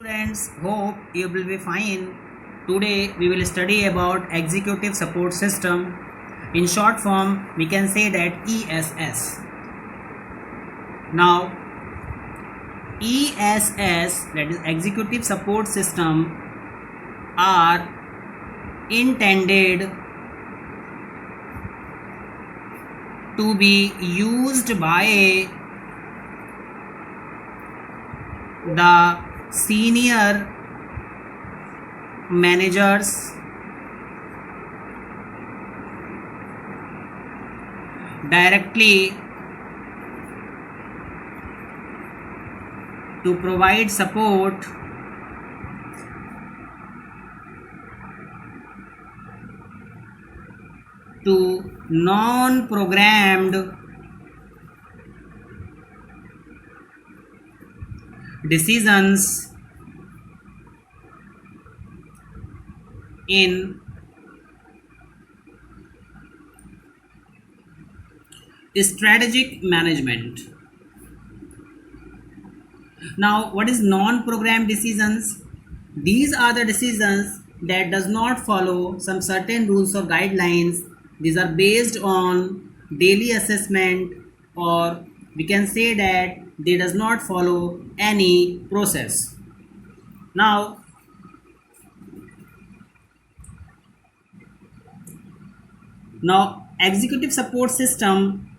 Students, hope you will be fine. Today we will study about executive support system. In short form, we can say that ESS. Now, ESS, that is executive support system, are intended to be used by the senior managers directly to provide support to non-programmed decisions in strategic management. Now, what is non-programmed decisions? These are the decisions that does not follow some certain rules or guidelines. These are based on daily assessment, or we can say that they does not follow any process. Now, executive support system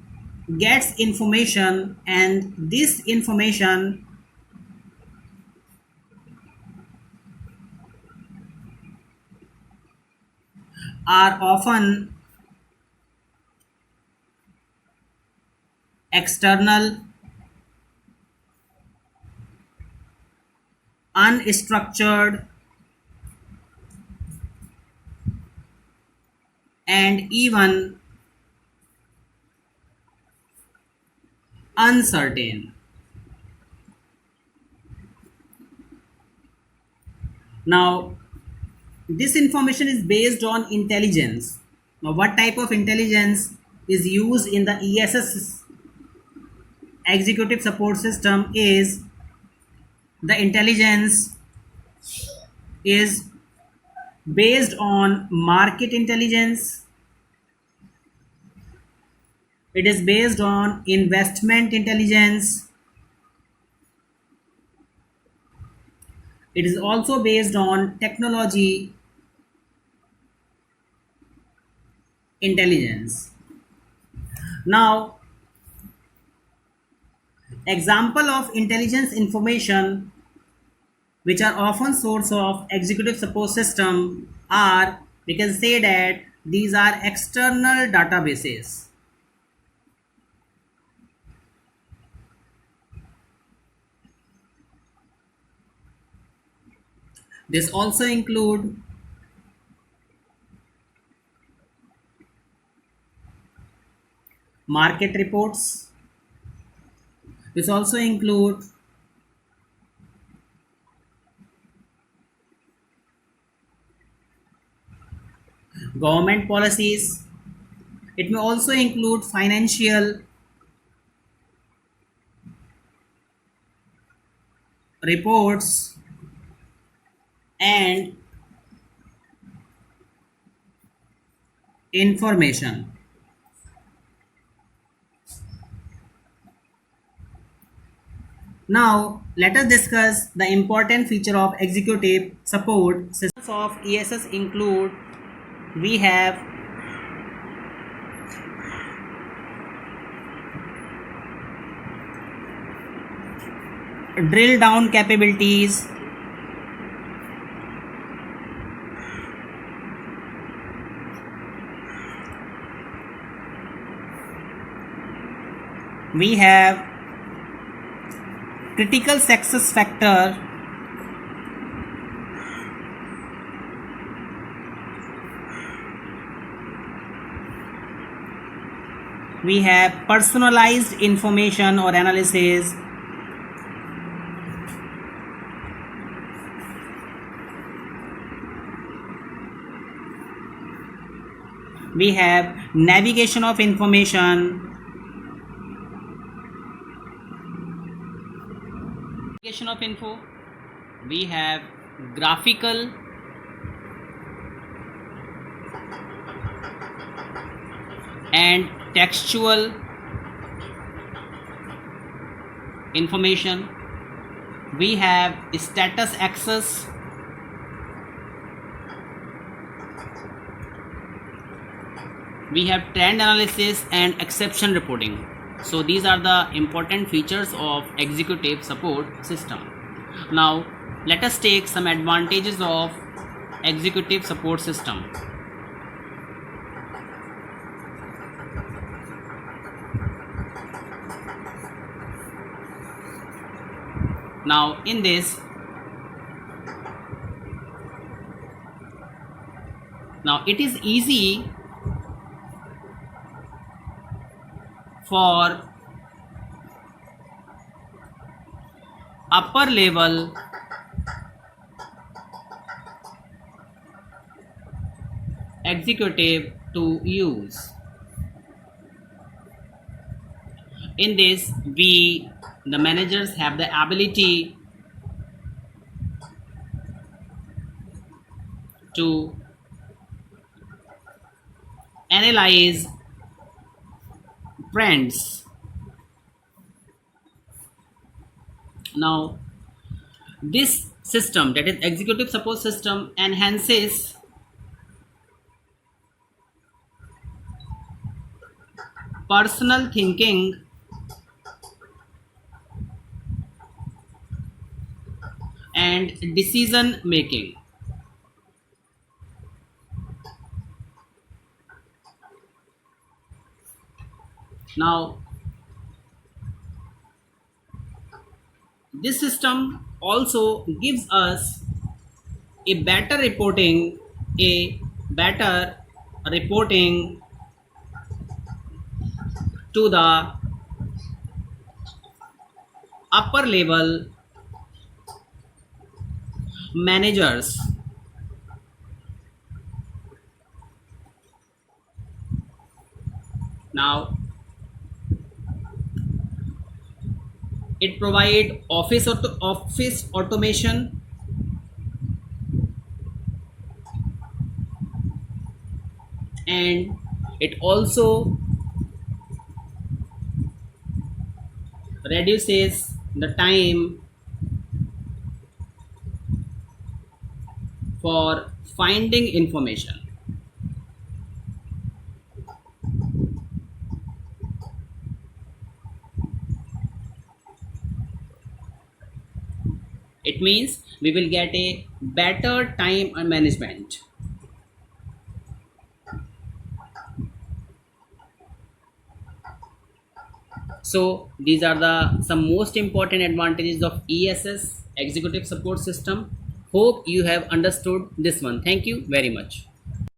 gets information, and this information are often external, unstructured, and even uncertain. Now, this information is based on intelligence. Now, what type of intelligence is used in the ESS executive support system is the intelligence is based on market intelligence. It is based on investment intelligence. It is also based on technology intelligence. Now, example of intelligence information which are often source of executive support system are, we can say that these are external databases. This also include market reports. This also include government policies. It may also include financial reports and information. Now, let us discuss the important feature of executive support systems of ESS include, we have drill down capabilities, we have critical success factor, we have personalized information or analysis, we have navigation of information, of info, we have graphical and textual information. We have status access, we have trend analysis and exception reporting. So these are the important features of executive support system. Now let us take some advantages of executive support system. Now in this, now it is easy for upper level executive to use. In this, the managers have the ability to analyze trends. Now this system, that is executive support system, enhances personal thinking and decision making. Now this system also gives us a better reporting, a better reporting to the upper level managers. Now it provide office automation, and it also reduces the time for finding information. It means we will get a better time management. So these are the some most important advantages of ESS, executive support system. Hope you have understood this one. Thank you very much.